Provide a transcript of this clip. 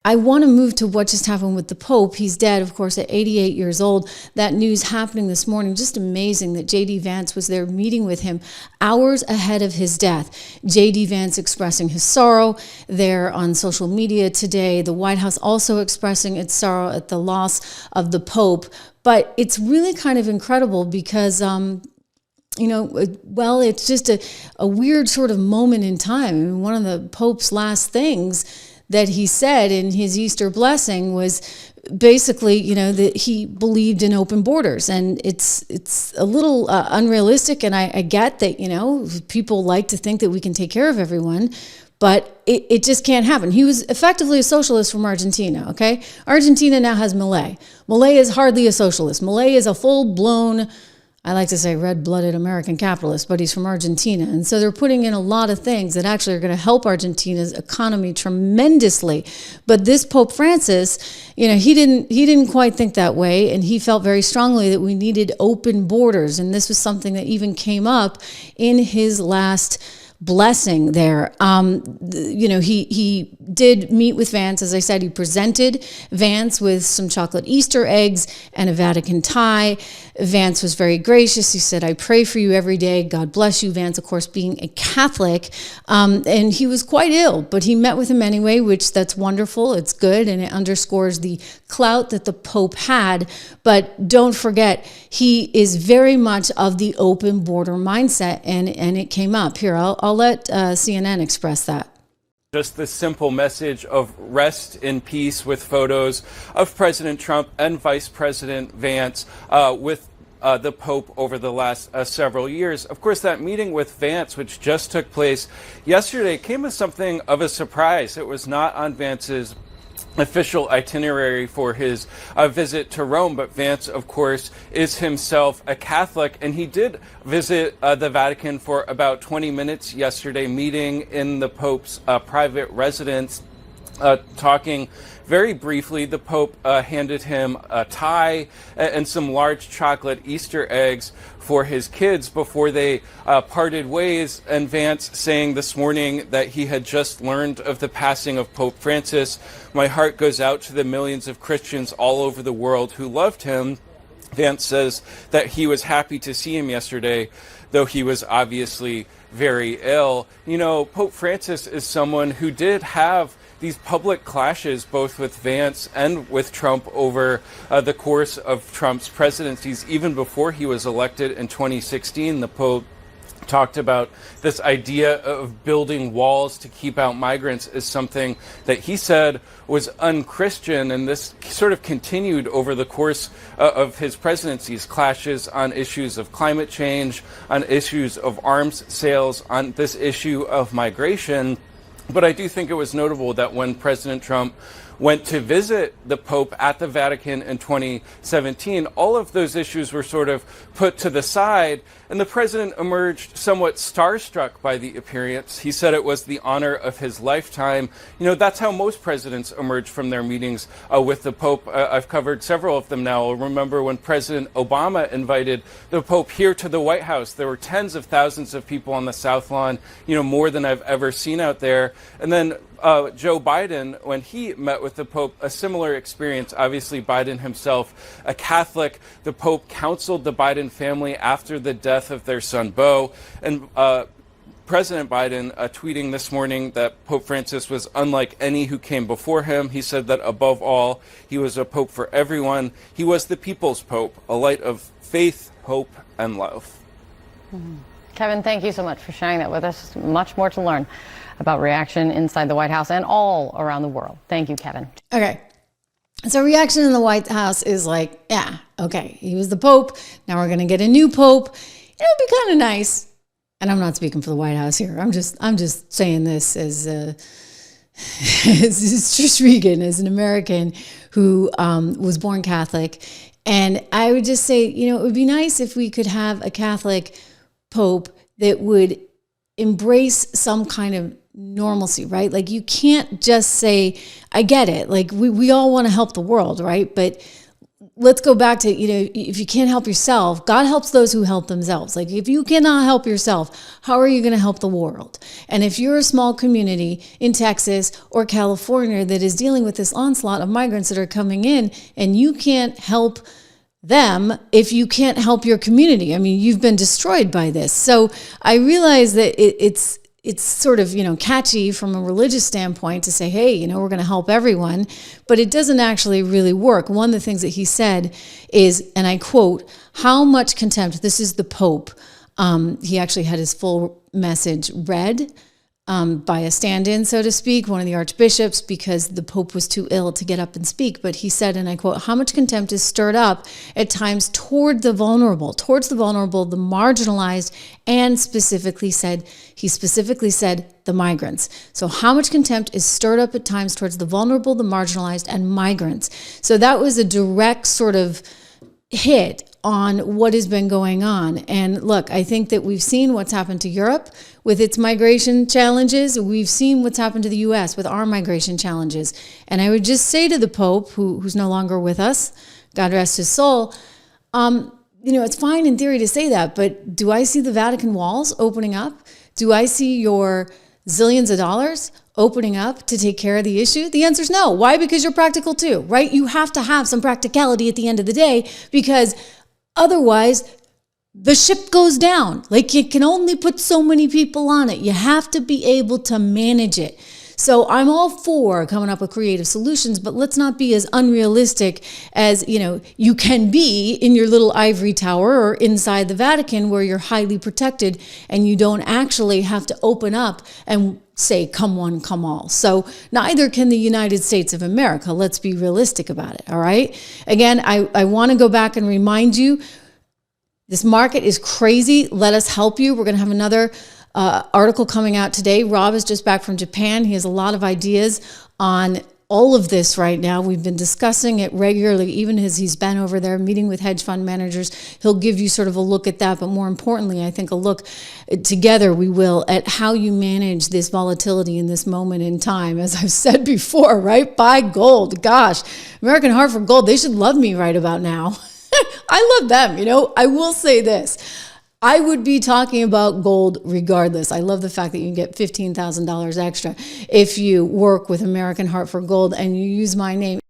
I want to move to what just happened with the Pope. He's dead, of course, at 88 years old. That news happening this morning, just amazing that J.D. Vance was there meeting with him hours ahead of his death. J.D. Vance expressing his sorrow there on social media today. The White House also expressing its sorrow at the loss of the Pope. But it's really kind of incredible because it's just a weird sort of moment in time. I mean, one of the Pope's last things that he said in his Easter blessing was basically, that he believed in open borders. And it's a little unrealistic. And I get that, people like to think that we can take care of everyone, but it just can't happen. He was effectively a socialist from Argentina, okay? Argentina now has Milei. Milei is hardly a socialist. Milei is a full-blown, I like to say red-blooded American capitalist, but he's from Argentina. And so they're putting in a lot of things that actually are going to help Argentina's economy tremendously. But this Pope Francis, he didn't quite think that way. And he felt very strongly that we needed open borders. And this was something that even came up in his last blessing there. He did meet with Vance. As I said, he presented Vance with some chocolate Easter eggs and a Vatican tie. Vance was very gracious. He said, "I pray for you every day. God bless you." Vance, of course, being a Catholic. And he was quite ill, but he met with him anyway, which that's wonderful. It's good. And it underscores the clout that the Pope had. But don't forget, he is very much of the open border mindset. And it came up here. I'll let CNN express that. Just the simple message of rest in peace with photos of President Trump and Vice President Vance with the Pope over the last several years. Of course, that meeting with Vance, which just took place yesterday, came as something of a surprise. It was not on Vance's official itinerary for his visit to Rome, but Vance, of course, is himself a Catholic, and he did visit the Vatican for about 20 minutes yesterday, meeting in the Pope's private residence, talking very briefly. The Pope handed him a tie and some large chocolate Easter eggs for his kids before they parted ways. And Vance saying this morning that he had just learned of the passing of Pope Francis. "My heart goes out to the millions of Christians all over the world who loved him." Vance says that he was happy to see him yesterday, though he was obviously very ill. Pope Francis is someone who did have these public clashes both with Vance and with Trump over the course of Trump's presidencies. Even before he was elected in 2016, the Pope talked about this idea of building walls to keep out migrants as something that he said was unchristian, and this sort of continued over the course of his presidencies, clashes on issues of climate change, on issues of arms sales, on this issue of migration. But I do think it was notable that when President Trump went to visit the Pope at the Vatican in 2017, all of those issues were sort of put to the side, and the president emerged somewhat starstruck by the appearance. He said it was the honor of his lifetime. That's how most presidents emerge from their meetings with the Pope. I've covered several of them now. I'll remember when President Obama invited the Pope here to the White House. There were tens of thousands of people on the South Lawn, more than I've ever seen out there. And then Joe Biden, when he met with the Pope, a similar experience. Obviously, Biden himself, a Catholic. The Pope counseled the Biden family after the death of their son, Beau. And President Biden tweeting this morning that Pope Francis was unlike any who came before him. He said that above all, he was a Pope for everyone. He was the people's Pope, a light of faith, hope, and love. Mm-hmm. Kevin, thank you so much for sharing that with us. Much more to learn about reaction inside the White House and all around the world. Thank you, Kevin. Okay. So reaction in the White House is like, yeah, okay, he was the Pope. Now we're going to get a new Pope. It would be kind of nice. And I'm not speaking for the White House here. I'm just saying this as Trish Regan, as an American who was born Catholic. And I would just say, it would be nice if we could have a Catholic Pope that would embrace some kind of normalcy, right? Like, you can't just say, I get it. Like, we all want to help the world, right? But let's go back to, if you can't help yourself, God helps those who help themselves. Like if you cannot help yourself, how are you going to help the world? And if you're a small community in Texas or California that is dealing with this onslaught of migrants that are coming in, and you can't help them if you can't help your community, I mean, you've been destroyed by this. So I realize that it's sort of, catchy from a religious standpoint to say, hey, we're going to help everyone, but it doesn't actually really work. One of the things that he said is, and I quote, how much contempt, this is the Pope. He actually had his full message read by a stand-in, so to speak, one of the archbishops, because the Pope was too ill to get up and speak. But he said, and I quote, how much contempt is stirred up at times toward the vulnerable, the marginalized, and he specifically said the migrants. So how much contempt is stirred up at times towards the vulnerable, the marginalized, and migrants. So that was a direct sort of hit on what has been going on. And look, I think that we've seen what's happened to Europe with its migration challenges. We've seen what's happened to the US with our migration challenges. And I would just say to the Pope, who's no longer with us, God rest his soul, it's fine in theory to say that, but do I see the Vatican walls opening up? Do I see your zillions of dollars opening up to take care of the issue? The answer is no. Why? Because you're practical too, right? You have to have some practicality at the end of the day, because otherwise the ship goes down. Like, you can only put so many people on it. You have to be able to manage it. So I'm all for coming up with creative solutions, but let's not be as unrealistic as, you can be in your little ivory tower or inside the Vatican, where you're highly protected and you don't actually have to open up and say, come one, come all. So neither can the United States of America. Let's be realistic about it. All right. Again, I want to go back and remind you, this market is crazy. Let us help you. We're going to have another article coming out today. Rob is just back from Japan. He has a lot of ideas on all of this right now. We've been discussing it regularly, even as he's been over there meeting with hedge fund managers. He'll give you sort of a look at that, but more importantly, I think a look together, we will, at how you manage this volatility in this moment in time. As I've said before, right? Buy gold. Gosh, American Heart for Gold, they should love me right about now. I love them. I will say this. I would be talking about gold regardless. I love the fact that you can get $15,000 extra if you work with American Heart for Gold and you use my name.